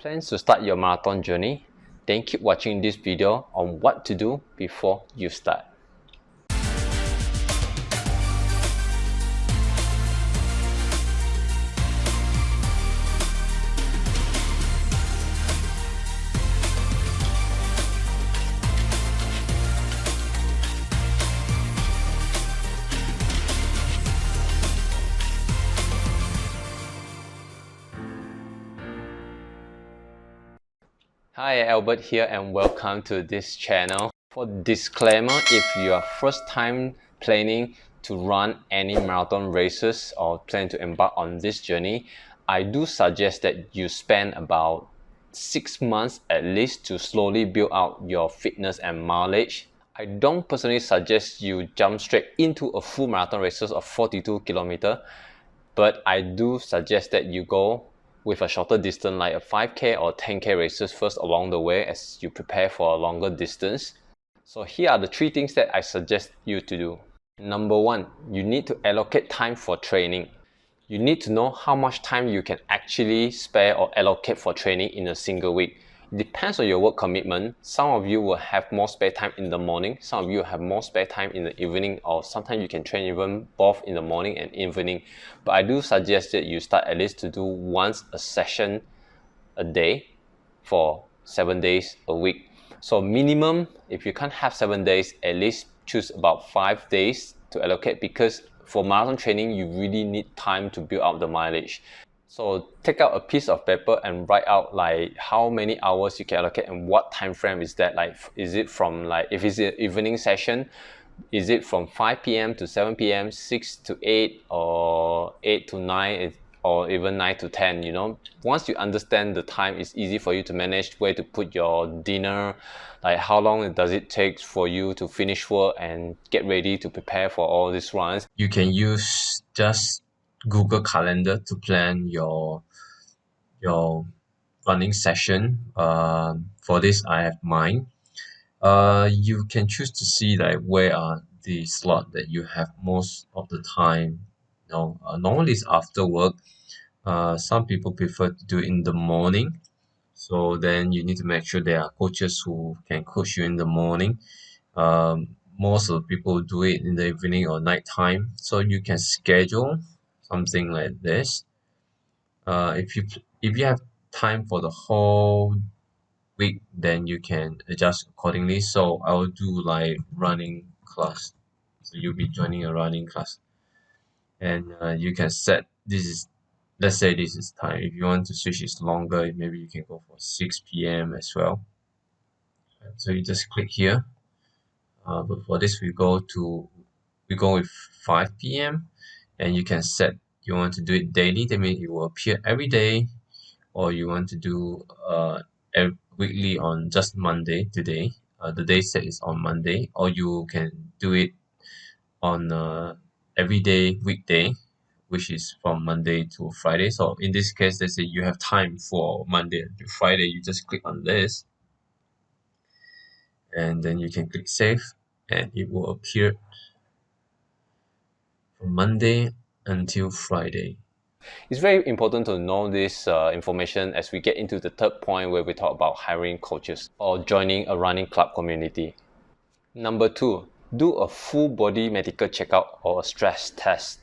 Plans to start your marathon journey? Then keep watching this video on what to do before you start. Hi, Albert here and welcome to this channel. For disclaimer, if you are first time planning to run any marathon races or plan to embark on this journey, I do suggest that you spend about 6 months at least to slowly build out your fitness and mileage. I don't personally suggest you jump straight into a full marathon races of 42 km, but I do suggest that you go with a shorter distance like a 5K or 10K races first along the way as you prepare for a longer distance. So here are the 3 things that I suggest you to do. Number 1, you need to allocate time for training. You need to know how much time you can actually spare or allocate for training in a single week. It depends on your work commitment. Some of you will have more spare time in the morning, some of you will have more spare time in the evening, or sometimes you can train even both in the morning and evening. But I do suggest that you start at least to do once a session a day for 7 days a week. So minimum, if you can't have 7 days, at least choose about 5 days to allocate, because for marathon training, you really need time to build up the mileage. So take out a piece of paper and write out like how many hours you can allocate and what time frame is that. Like, is it from like, if it's an evening session, is it from 5 p.m. to 7 p.m., 6 to 8, or 8 to 9, or even 9 to 10, you know? Once you understand the time, it's easy for you to manage where to put your dinner, like how long does it take for you to finish work and get ready to prepare for all these runs. You can use just Google Calendar to plan your running session. For this, I have mine. You can choose to see like where are the slot that you have most of the time. Normally it's after work. Some people prefer to do it in the morning. So then you need to make sure there are coaches who can coach you in the morning. Most of the people do it in the evening or night time. So you can schedule something like this. If you have time for the whole week, then you can adjust accordingly. So I will do like running class. So you'll be joining a running class, and you can set let's say this is time. If you want to switch it longer, maybe you can go for 6 p.m. as well. So you just click here. But for this, we go with 5 p.m. and you can set you want to do it daily. That means it will appear every day, or you want to do weekly on just Monday today. The day set is on Monday, or you can do it on every day weekday, which is from Monday to Friday. So in this case, let's say you have time for Monday to Friday, you just click on this, and then you can click save, and it will appear from Monday until Friday. It's very important to know this information as we get into the third point where we talk about hiring coaches or joining a running club community. Number 2, do a full body medical checkup or a stress test.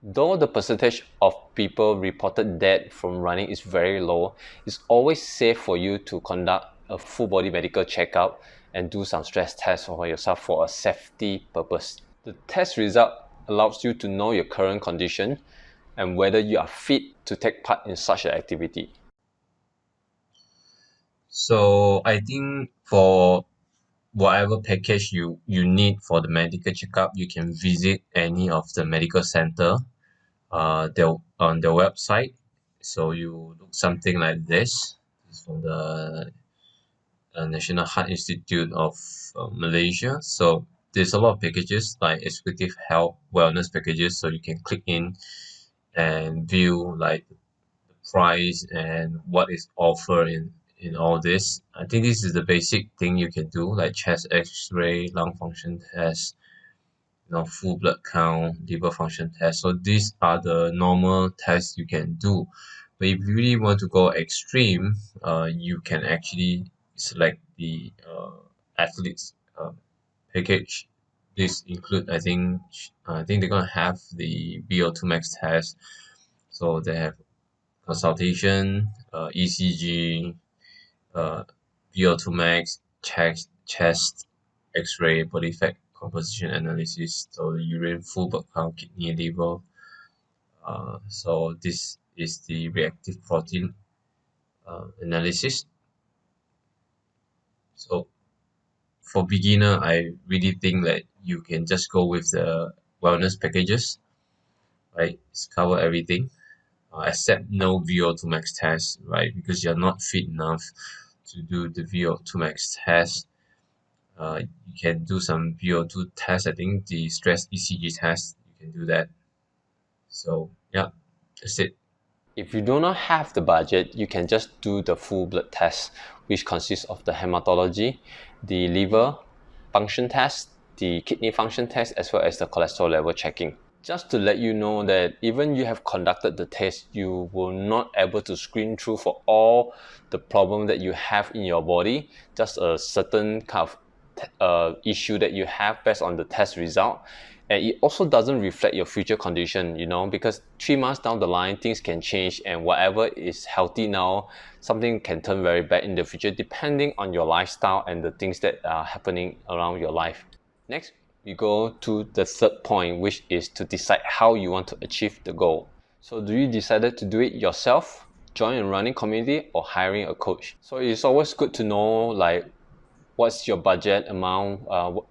Though the percentage of people reported dead from running is very low, it's always safe for you to conduct a full body medical checkup and do some stress tests for yourself for a safety purpose. The test result allows you to know your current condition and whether you are fit to take part in such an activity. So I think for whatever package you need for the medical checkup, you can visit any of the medical center on their website. So you look something like this. This is from the National Heart Institute of Malaysia. So there's a lot of packages like executive health wellness packages, so you can click in and view like the price and what is offered in all this. I think this is the basic thing you can do, like chest x-ray, lung function test, full blood count, liver function test. So these are the normal tests you can do. But if you really want to go extreme, you can actually select the athletes package. This include, I think they're gonna have the VO2 max test. So they have consultation, ECG, VO2 max, chest X-ray, body fat composition analysis, so the urine, full blood count, kidney, liver. So this is the reactive protein analysis. So for beginner, I really think that you can just go with the wellness packages, right? It's cover everything, except no VO2 max test, right? Because you're not fit enough to do the VO2 max test. You can do some VO2 test. I think the stress ECG test, you can do that. So yeah, that's it. If you do not have the budget, you can just do the full blood test, which consists of the hematology, the liver function test, the kidney function test, as well as the cholesterol level checking. Just to let you know that even you have conducted the test, you will not able to screen through for all the problem that you have in your body, just a certain kind of issue that you have based on the test result. And it also doesn't reflect your future condition, because 3 months down the line things can change, and whatever is healthy now, something can turn very bad in the future depending on your lifestyle and the things that are happening around your life. Next, we go to the third point, which is to decide how you want to achieve the goal. So do you decided to do it yourself, join a running community, or hiring a coach? So it's always good to know like what's your budget amount,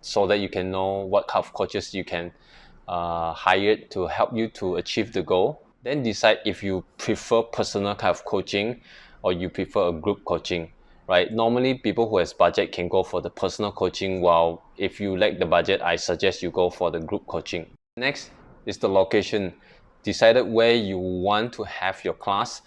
so that you can know what kind of coaches you can hire to help you to achieve the goal. Then decide if you prefer personal kind of coaching or you prefer a group coaching, right? Normally people who has budget can go for the personal coaching, while if you lack the budget, I suggest you go for the group coaching. Next is the location. Decided where you want to have your class.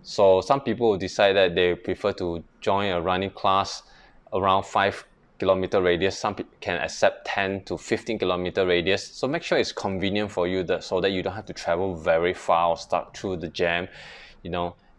So some people will decide that they prefer to join a running class around 5 kilometer radius. Some people can accept 10 to 15 kilometer radius. So make sure it's convenient for you, so that you don't have to travel very far or stuck through the jam.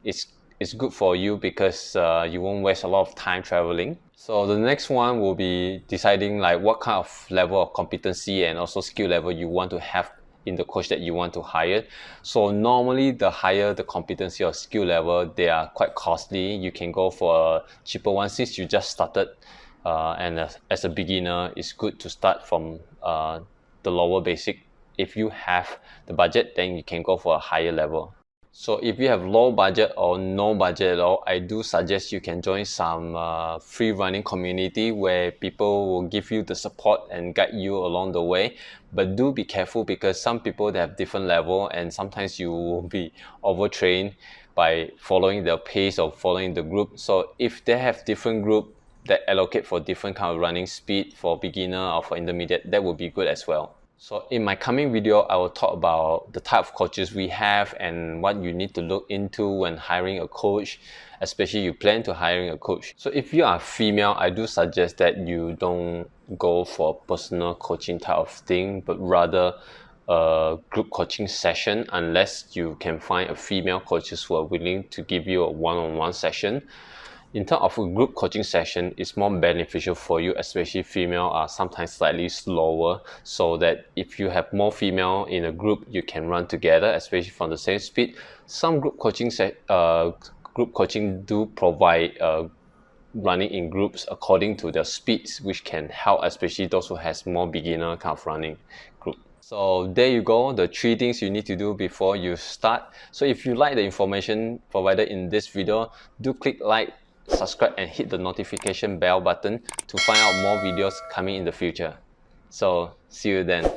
It's good for you because you won't waste a lot of time traveling. So the next one will be deciding like what kind of level of competency and also skill level you want to have in the coach that you want to hire. So normally the higher the competency or skill level, they are quite costly. You can go for a cheaper one since you just started, and as a beginner, it's good to start from the lower basic. If you have the budget, then you can go for a higher level. So if you have low budget or no budget at all, I do suggest you can join some free running community where people will give you the support and guide you along the way. But do be careful because some people, they have different level, and sometimes you will be overtrained by following their pace or following the group. So if they have different group that allocate for different kind of running speed for beginner or for intermediate, that would be good as well. So in my coming video, I will talk about the type of coaches we have and what you need to look into when hiring a coach, especially you plan to hiring a coach. So if you are female, I do suggest that you don't go for personal coaching type of thing, but rather a group coaching session, unless you can find a female coaches who are willing to give you a one-on-one session. In terms of a group coaching session, it's more beneficial for you, especially female are sometimes slightly slower, so that if you have more female in a group, you can run together, especially from the same speed. Some group coaching do provide running in groups according to their speeds, which can help, especially those who has more beginner kind of running group. So there you go, the 3 things you need to do before you start. So if you like the information provided in this video, do click like, subscribe and hit the notification bell button to find out more videos coming in the future. So see you then.